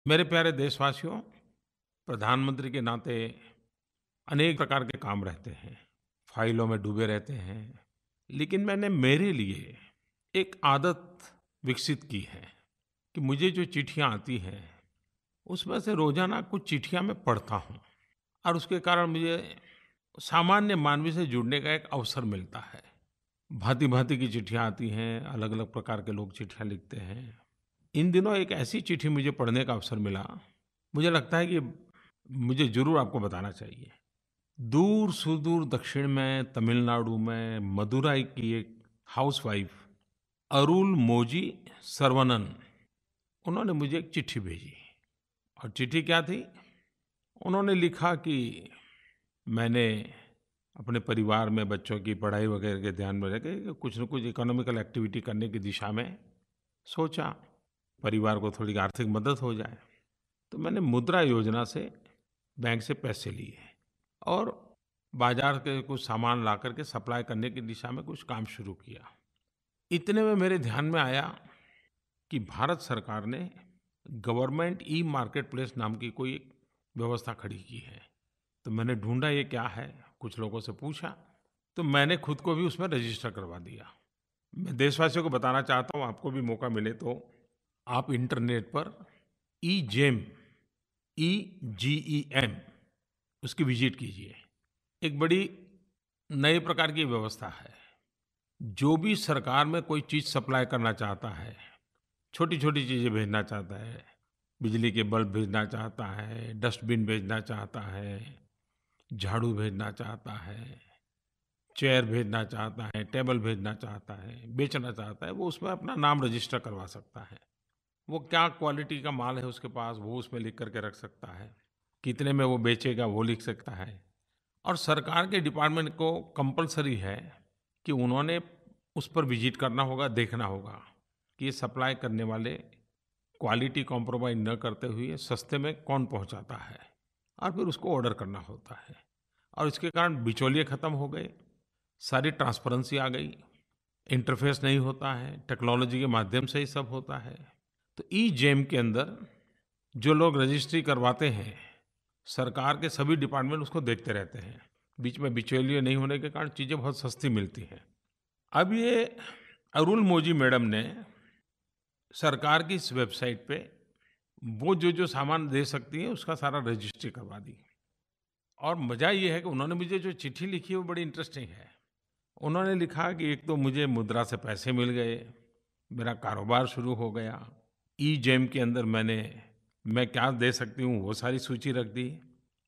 मेरे प्यारे देशवासियों, प्रधानमंत्री के नाते अनेक प्रकार के काम रहते हैं, फाइलों में डूबे रहते हैं। लेकिन मैंने मेरे लिए एक आदत विकसित की है कि मुझे जो चिट्ठियाँ आती हैं, उसमें से रोज़ाना कुछ चिट्ठियाँ मैं पढ़ता हूँ और उसके कारण मुझे सामान्य मानवी से जुड़ने का एक अवसर मिलता है। भाँति-भाँति की चिट्ठियाँ आती हैं, अलग-अलग प्रकार के लोग चिट्ठियाँ लिखते हैं। इन दिनों एक ऐसी चिट्ठी मुझे पढ़ने का अवसर मिला, मुझे लगता है कि मुझे ज़रूर आपको बताना चाहिए। दूर-सुदूर दक्षिण में, तमिलनाडु में, मदुराई की एक हाउसवाइफ़ अरुल मोजी सर्वनन, उन्होंने मुझे एक चिट्ठी भेजी। और चिट्ठी क्या थी? उन्होंने लिखा कि मैंने अपने परिवार में बच्चों की पढ़ाई वगैरह के ध्यान में रख के कुछ न कुछ इकोनॉमिकल एक्टिविटी करने की दिशा में सोचा, परिवार को थोड़ी आर्थिक मदद हो जाए। तो मैंने मुद्रा योजना से बैंक से पैसे लिए और बाज़ार के कुछ सामान ला कर के सप्लाई करने की दिशा में कुछ काम शुरू किया। इतने में मेरे ध्यान में आया कि भारत सरकार ने गवर्नमेंट ई-मार्केट प्लेस नाम की कोई एक व्यवस्था खड़ी की है। तो मैंने ढूँढा ये क्या है, कुछ लोगों से पूछा, तो मैंने खुद को भी उसमें रजिस्टर करवा दिया। मैं देशवासियों को बताना चाहता हूँ, आपको भी मौका मिले तो आप इंटरनेट पर ई-जेम, EGEM, उसकी विज़िट कीजिए। एक बड़ी नए प्रकार की व्यवस्था है। जो भी सरकार में कोई चीज़ सप्लाई करना चाहता है, छोटी-छोटी चीज़ें भेजना चाहता है, बिजली के बल्ब भेजना चाहता है, डस्टबिन भेजना चाहता है, झाड़ू भेजना चाहता है, चेयर भेजना चाहता है, टेबल भेजना चाहता है, बेचना चाहता है, वो उसमें अपना नाम रजिस्टर करवा सकता है। वो क्या क्वालिटी का माल है उसके पास, वो उसमें लिख करके रख सकता है। कितने में वो बेचेगा, वो लिख सकता है। और सरकार के डिपार्टमेंट को कंपल्सरी है कि उन्होंने उस पर विज़िट करना होगा, देखना होगा कि ये सप्लाई करने वाले क्वालिटी कॉम्प्रोमाइज़ न करते हुए सस्ते में कौन पहुँचाता है, और फिर उसको ऑर्डर करना होता है। और इसके कारण बिचौलिए ख़त्म हो गए, सारी ट्रांसपेरेंसी आ गई, इंटरफेस नहीं होता है, टेक्नोलॉजी के माध्यम से ही सब होता है। तो ई-जेम के अंदर जो लोग रजिस्ट्री करवाते हैं, सरकार के सभी डिपार्टमेंट उसको देखते रहते हैं। बीच में बिचौलिए नहीं होने के कारण चीज़ें बहुत सस्ती मिलती हैं। अब ये अरुल मोजी मैडम ने सरकार की इस वेबसाइट पे वो जो-जो सामान दे सकती हैं, उसका सारा रजिस्ट्री करवा दी। और मज़ा ये है कि उन्होंने मुझे जो चिट्ठी लिखी है, वो बड़ी इंटरेस्टिंग है। उन्होंने लिखा कि एक तो मुझे मुद्रा से पैसे मिल गए, मेरा कारोबार शुरू हो गया। ई-जेम के अंदर मैं क्या दे सकती हूँ, वो सारी सूची रख दी।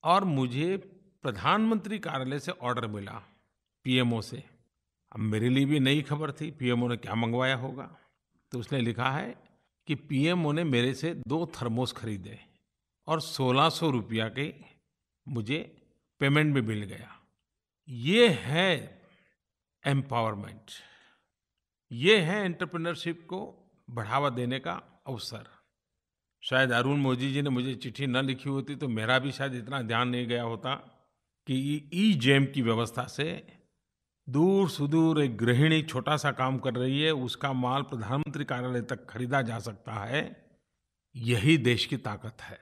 और मुझे प्रधानमंत्री कार्यालय से ऑर्डर मिला, पीएमओ से। अब मेरे लिए भी नई खबर थी, पीएमओ ने क्या मँगवाया होगा। तो उसने लिखा है कि पीएमओ ने मेरे से 2 थर्मोस खरीदे और ₹1600 के मुझे पेमेंट भी मिल गया। ये है एम्पावरमेंट, ये है एंटरप्रेन्योरशिप को बढ़ावा देने का अवसर। शायद अरुण मोदी जी ने मुझे चिट्ठी न लिखी होती तो मेरा भी शायद इतना ध्यान नहीं गया होता कि ई-जेम की व्यवस्था से दूर-सुदूर एक गृहिणी छोटा-सा काम कर रही है, उसका माल प्रधानमंत्री कार्यालय तक खरीदा जा सकता है। यही देश की ताकत है।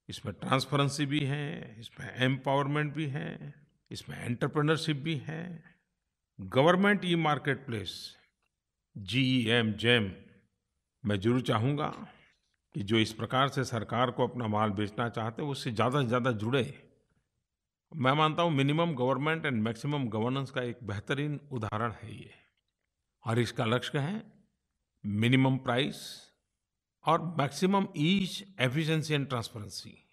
इसमें ट्रांसपेरेंसी भी है, इसमें एम्पावरमेंट भी है, इसमें एंटरप्रेन्योरशिप भी है। Government e market place, GEM, gem, मैं ज़रूर चाहूँगा कि जो इस प्रकार से सरकार को अपना माल बेचना चाहते हैं, उससे ज़्यादा से ज़्यादा जुड़े। मैं मानता हूँ minimum government and maximum governance का एक बेहतरीन उदाहरण है ये। और इसका लक्ष्य है मिनिमम प्राइस और maximum ease, efficiency and transparency.